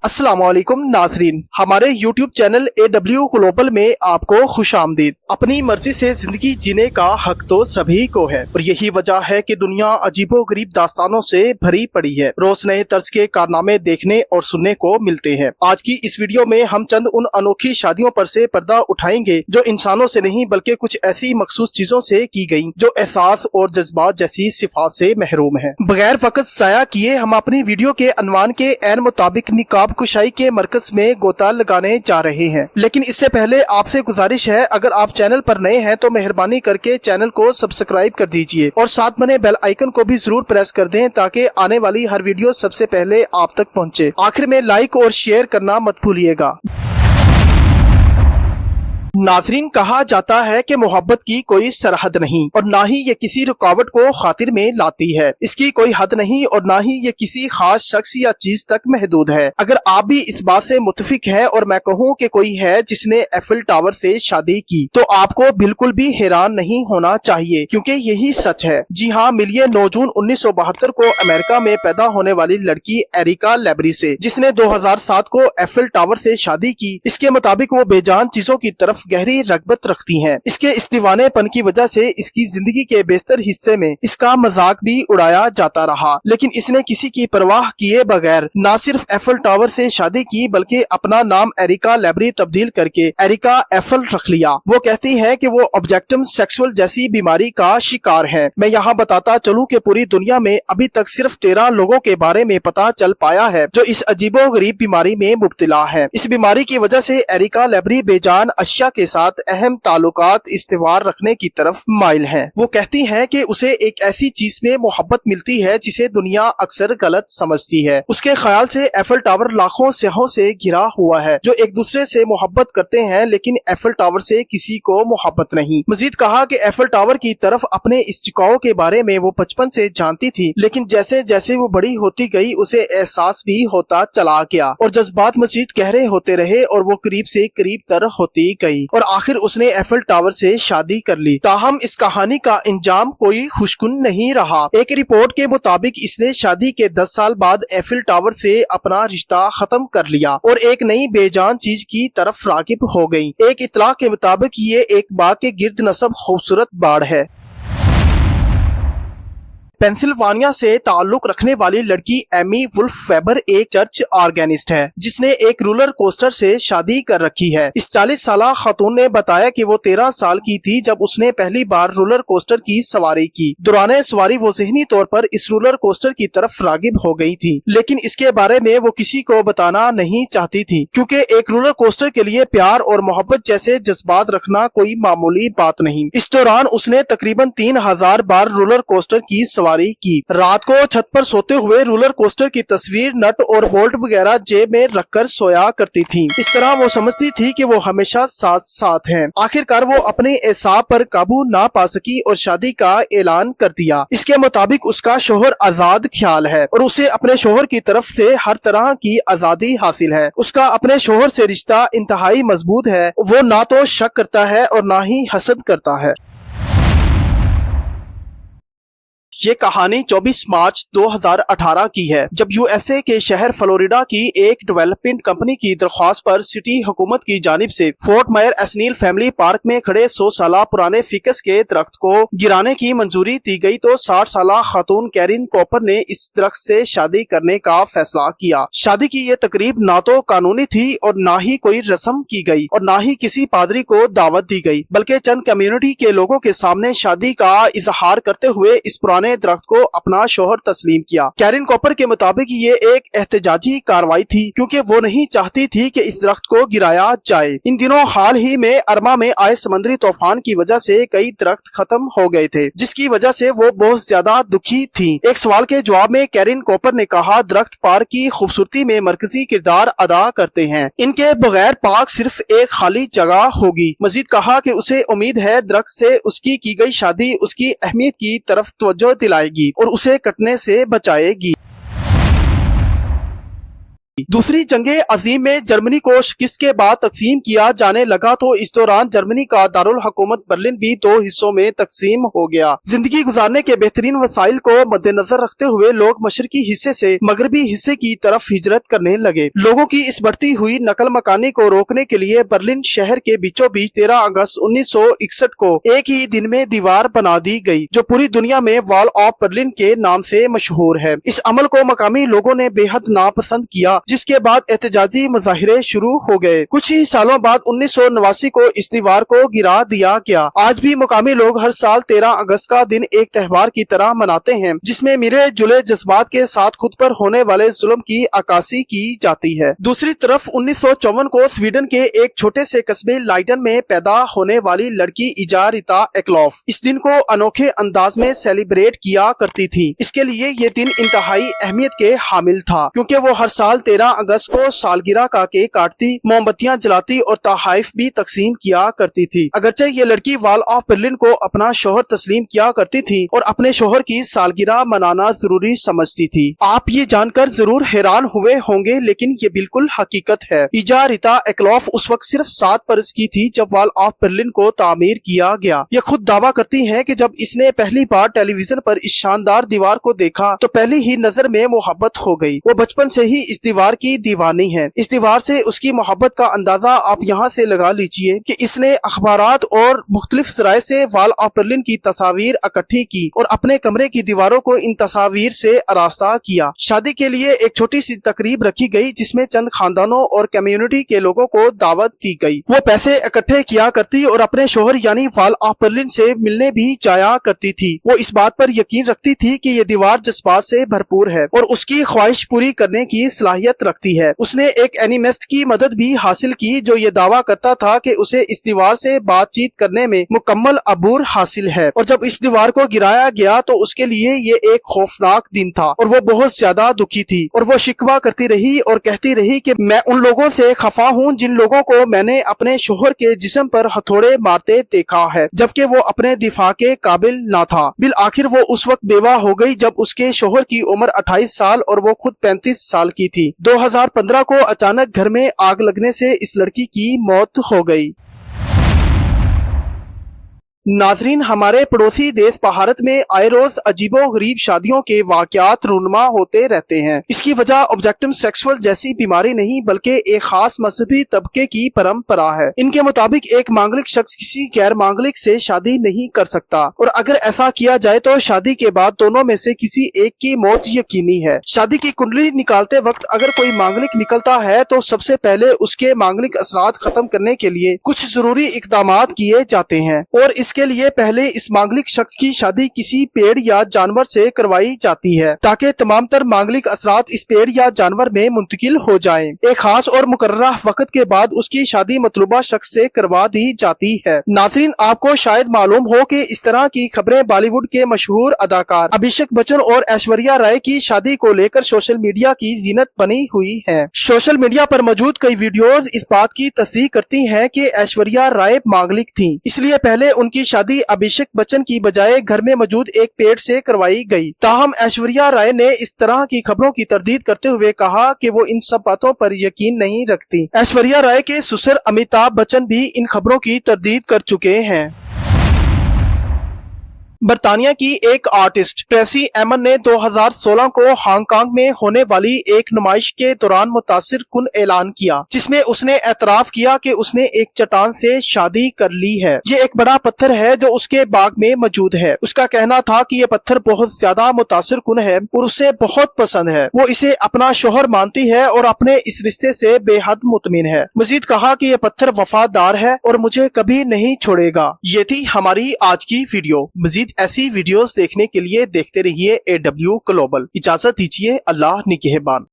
अस्सलाम वालेकुम नाजरीन, हमारे YouTube चैनल AW ग्लोबल में आपको खुशामदीद। अपनी मर्जी से जिंदगी जीने का हक तो सभी को है और यही वजह है कि दुनिया अजीबो गरीब दास्तानों से भरी पड़ी है। रोज नए तर्ज के कारनामे देखने और सुनने को मिलते हैं। आज की इस वीडियो में हम चंद उन अनोखी शादियों पर से पर्दा उठाएंगे जो इंसानों से नहीं बल्कि कुछ ऐसी मखसूस चीजों से की गयी जो एहसास और जज्बात जैसी सिफात से महरूम है। बगैर वक्त जाया किए हम अपनी वीडियो के अनवान के एन मुताबिक निकाब कुशाई के मरकज में गोता लगाने जा रहे हैं। लेकिन इससे पहले आपसे गुजारिश है, अगर आप चैनल पर नए हैं तो मेहरबानी करके चैनल को सब्सक्राइब कर दीजिए और साथ बने बेल आइकन को भी जरूर प्रेस कर दें ताकि आने वाली हर वीडियो सबसे पहले आप तक पहुंचे। आखिर में लाइक और शेयर करना मत भूलिएगा। नाजरीन, कहा जाता है कि मोहब्बत की कोई सरहद नहीं और ना ही ये किसी रुकावट को खातिर में लाती है। इसकी कोई हद नहीं और ना ही ये किसी खास शख्स या चीज तक महदूद है। अगर आप भी इस बात से मुत्तफिक हैं और मैं कहूँ कि कोई है जिसने एफिल टावर से शादी की तो आपको बिल्कुल भी हैरान नहीं होना चाहिए, क्योंकि यही सच है। जी हाँ, मिलिए 9 जून 1972 को अमेरिका में पैदा होने वाली लड़की एरिका लेबरी से, जिसने 2007 को एफिल टावर से शादी की। इसके मुताबिक वो बेजान चीजों की तरफ गहरी रगबत रखती हैं। इसके इस दीवानेपन की वजह से इसकी जिंदगी के बेशतर हिस्से में इसका मजाक भी उड़ाया जाता रहा, लेकिन इसने किसी की परवाह किए बगैर न सिर्फ एफिल टावर से शादी की बल्कि अपना नाम एरिका लेबरी तब्दील करके एरिका एफिल रख लिया। वो कहती है कि वो ऑब्जेक्टिव सेक्सुअल जैसी बीमारी का शिकार है। मैं यहाँ बताता चलूँ कि पूरी दुनिया में अभी तक सिर्फ 13 लोगों के बारे में पता चल पाया है जो इस अजीबो गरीब बीमारी में मुब्तला है। इस बीमारी की वजह से एरिका लेबरी बेजान अशिया के साथ अहम ताल्लुकात इस्तेवार रखने की तरफ माइल है। वो कहती है कि उसे एक ऐसी चीज में मोहब्बत मिलती है जिसे दुनिया अक्सर गलत समझती है। उसके ख्याल से एफिल टावर लाखों स्याहों से घिरा हुआ है जो एक दूसरे से मोहब्बत करते हैं, लेकिन एफिल टावर से किसी को मोहब्बत नहीं। मजीद कहा कि एफिल टावर की तरफ अपने इस झुकाव के बारे में वो बचपन से जानती थी, लेकिन जैसे जैसे वो बड़ी होती गई उसे एहसास भी होता चला गया और जज्बात मजीद गहरे होते रहे और वो करीब से करीब तर होती गई और आखिर उसने एफिल टावर से शादी कर ली। ताहम इस कहानी का इंजाम कोई खुशकुन नहीं रहा। एक रिपोर्ट के मुताबिक इसने शादी के 10 साल बाद एफिल टावर से अपना रिश्ता खत्म कर लिया और एक नई बेजान चीज की तरफ रागिब हो गई। एक इतला के मुताबिक ये एक बाग के गिर्द नस्ब खूबसूरत बाड़ है। पेंसिल्वानिया से ताल्लुक रखने वाली लड़की एमी वुल्फ वेबर एक चर्च ऑर्गेनिस्ट है जिसने एक रोलर कोस्टर से शादी कर रखी है। इस 40 साला खातून ने बताया कि वो 13 साल की थी जब उसने पहली बार रोलर कोस्टर की सवारी की। दौरान सवारी वो ज़हनी तौर पर इस रोलर कोस्टर की तरफ रागिब हो गई थी, लेकिन इसके बारे में वो किसी को बताना नहीं चाहती थी, क्योंकि एक रोलर कोस्टर के लिए प्यार और मोहब्बत जैसे जज्बात रखना कोई मामूली बात नहीं। इस दौरान उसने तकरीबन 3000 बार रोलर कोस्टर की सवारी की। रात को छत पर सोते हुए रोलर कोस्टर की तस्वीर नट और बोल्ट वगैरह जेब में रखकर सोया करती थी। इस तरह वो समझती थी कि वो हमेशा साथ साथ हैं। आखिरकार वो अपने एसाब पर काबू ना पा सकी और शादी का ऐलान कर दिया। इसके मुताबिक उसका शोहर आजाद ख्याल है और उसे अपने शोहर की तरफ से हर तरह की आजादी हासिल है। उसका अपने शोहर से रिश्ता इंतहाई मजबूत है। वो ना तो शक करता है और ना ही हसद करता है। ये कहानी 24 मार्च 2018 की है, जब यूएसए के शहर फ्लोरिडा की एक डेवलपमेंट कंपनी की दरख्वास्त पर सिटी हुकूमत की जानिब से फोर्ट मायर एस्नील फैमिली पार्क में खड़े 100 साल पुराने फिकस के दरख्त को गिराने की मंजूरी दी गई तो 60 साल खातून कैरिन कॉपर ने इस दरख्त से शादी करने का फैसला किया। शादी की ये तकरीब ना तो कानूनी थी और ना ही कोई रस्म की गई और ना ही किसी पादरी को दावत दी गई, बल्कि चंद कम्युनिटी के लोगों के सामने शादी का इजहार करते हुए इस पुराने दरख्त को अपना शोहर तस्लीम किया। कैरिन कॉपर के मुताबिक ये एक एहतजाजी कार्रवाई थी, क्योंकि वो नहीं चाहती थी कि इस दरख्त को गिराया जाए। इन दिनों हाल ही में अरमा में आए समुद्री तूफान की वजह से कई दरख्त खत्म हो गए थे, जिसकी वजह से वो बहुत ज्यादा दुखी थी। एक सवाल के जवाब में कैरिन कॉपर ने कहा, दरख्त पार्क की खूबसूरती में मरकजी किरदार अदा करते हैं। इनके बगैर पार्क सिर्फ एक खाली जगह होगी। मजीद कहा कि उसे उम्मीद है दरख्त से उसकी की गई शादी उसकी अहमियत की तरफ तवज्जो दिलाएगी और उसे कटने से बचाएगी। दूसरी जंगे अजीम में जर्मनी को शिकस्त के बाद तकसीम किया जाने लगा तो इस दौरान जर्मनी का दारुल हुकूमत बर्लिन भी दो हिस्सों में तकसीम हो गया। जिंदगी गुजारने के बेहतरीन वसाइल को मद्देनजर रखते हुए लोग मशरकी हिस्से से मगरबी हिस्से की तरफ हिजरत करने लगे। लोगों की इस बढ़ती हुई नकल मकानी को रोकने के लिए बर्लिन शहर के बीचों बीच 13 अगस्त 1961 को एक ही दिन में दीवार बना दी गई, जो पूरी दुनिया में वॉल ऑफ बर्लिन के नाम से मशहूर है। इस अमल को मकामी लोगों ने बेहद नापसंद किया, जिसके बाद एहतजाजी मुजाहिरे शुरू हो गए। कुछ ही सालों बाद 1989 को इस दीवार को गिरा दिया गया। आज भी मकामी लोग हर साल 13 अगस्त का दिन एक त्योहार की तरह मनाते हैं, जिसमें मिले जुले जज्बात के साथ खुद पर होने वाले जुल्म की अक्कासी की जाती है। दूसरी तरफ 1954 को स्वीडन के एक छोटे से कस्बे लाइडन में पैदा होने वाली लड़की इजा रिता एकलॉफ इस दिन को अनोखे अंदाज में सेलिब्रेट किया करती थी। इसके लिए ये दिन इंतहाई अहमियत के हामिल था, क्योंकि वो हर साल 13 अगस्त को सालगिरह का केक काटती, मोमबत्तियां जलाती और तोहफे भी तकसीम किया करती थी। अगरचे ये लड़की वॉल ऑफ बर्लिन को अपना शोहर तस्लीम किया करती थी और अपने शोहर की सालगिरह मनाना जरूरी समझती थी। आप ये जानकर जरूर हैरान हुए होंगे, लेकिन ये बिल्कुल हकीकत है। इजा रिता एकलॉफ उस वक्त सिर्फ 7 बरस की थी जब वॉल ऑफ बर्लिन को तामीर किया गया। ये खुद दावा करती है कि जब इसने पहली बार टेलीविजन पर इस शानदार दीवार को देखा तो पहली ही नजर में मोहब्बत हो गई। वो बचपन से ही इस दीवार की दीवानी है। इस दीवार से उसकी मोहब्बत का अंदाजा आप यहाँ से लगा लीजिए कि इसने अखबारात और मुख्तलिफ जराए से वॉल ऑफ बर्लिन की तस्वीर इकट्ठी की और अपने कमरे की दीवारों को इन तस्वीर से आरास्ता किया। शादी के लिए एक छोटी सी तकरीब रखी गई, जिसमें चंद खानदानों और कम्युनिटी के लोगों को दावत दी गई। वो पैसे इकट्ठे किया करती और अपने शोहर यानी वॉल ऑफ बर्लिन से मिलने भी जाया करती थी। वो इस बात पर यकीन रखती थी कि ये दीवार जज्बात से भरपूर है और उसकी ख्वाहिश पूरी करने की सलाहियत रखती है। उसने एक एनिमिस्ट की मदद भी हासिल की, जो ये दावा करता था कि उसे इस दीवार से बातचीत करने में मुकम्मल अबूर हासिल है। और जब इस दीवार को गिराया गया तो उसके लिए ये एक खौफनाक दिन था और वो बहुत ज्यादा दुखी थी और वो शिकवा करती रही और कहती रही कि मैं उन लोगों से खफा हूँ जिन लोगों को मैंने अपने शोहर के जिस्म पर हथौड़े मारते देखा है, जबकि वो अपने दिफा के काबिल ना था। बिल आखिर वो उस वक्त बेवा हो गई जब उसके शोहर की उम्र 28 साल और वो खुद 35 साल की थी। 2015 को अचानक घर में आग लगने से इस लड़की की मौत हो गई। नाजरीन, हमारे पड़ोसी देश भारत में आए रोज अजीबो गरीब शादियों के वाकयात रूनुमा होते रहते हैं। इसकी वजह ऑब्जेक्टिव सेक्सुअल जैसी बीमारी नहीं बल्कि एक खास मजहबी तबके की परंपरा है। इनके मुताबिक एक मांगलिक शख्स किसी गैर मांगलिक से शादी नहीं कर सकता और अगर ऐसा किया जाए तो शादी के बाद दोनों में से किसी एक की मौत यकीनी है। शादी की कुंडली निकालते वक्त अगर कोई मांगलिक निकलता है तो सबसे पहले उसके मांगलिक असरात खत्म करने के लिए कुछ जरूरी इकदाम किए जाते हैं और इसके लिए पहले इस मांगलिक शख्स की शादी किसी पेड़ या जानवर से करवाई जाती है ताकि तमाम तर मांगलिक असरात इस पेड़ या जानवर में मुंतकिल हो जाएं। एक खास और मुकर्ररा वक्त के बाद उसकी शादी मतलूबा शख्स से करवा दी जाती है। नाज़रीन, आपको शायद मालूम हो कि इस तरह की खबरें बॉलीवुड के मशहूर अदाकार अभिषेक बच्चन और ऐश्वर्या राय की शादी को लेकर सोशल मीडिया की जीनत बनी हुई है। सोशल मीडिया पर मौजूद कई वीडियोस इस बात की तस्दीक करती हैं कि ऐश्वर्या राय मांगलिक थी, इसलिए पहले उनकी शादी अभिषेक बच्चन की बजाय घर में मौजूद एक पेड़ से करवाई गई। ताहम ऐश्वर्या राय ने इस तरह की खबरों की तरदीद करते हुए कहा कि वो इन सब बातों पर यकीन नहीं रखती। ऐश्वर्या राय के ससुर अमिताभ बच्चन भी इन खबरों की तरदीद कर चुके हैं। बरतानिया की एक आर्टिस्ट ट्रेसी एमन ने 2016 को हांगकांग में होने वाली एक नुमाइश के दौरान मुतासिर कुन ऐलान किया, जिसमें उसने एतराफ किया कि उसने एक चट्टान से शादी कर ली है। ये एक बड़ा पत्थर है जो उसके बाग में मौजूद है। उसका कहना था कि ये पत्थर बहुत ज्यादा मुतासिर कुन है और उसे बहुत पसंद है। वो इसे अपना शोहर मानती है और अपने इस रिश्ते से बेहद मुतमिन है। मजीद कहा कि ये पत्थर वफादार है और मुझे कभी नहीं छोड़ेगा। ये थी हमारी आज की वीडियो। मजीद ऐसी वीडियोस देखने के लिए देखते रहिए AW ग्लोबल। इजाजत दीजिए, अल्लाह निगहबान।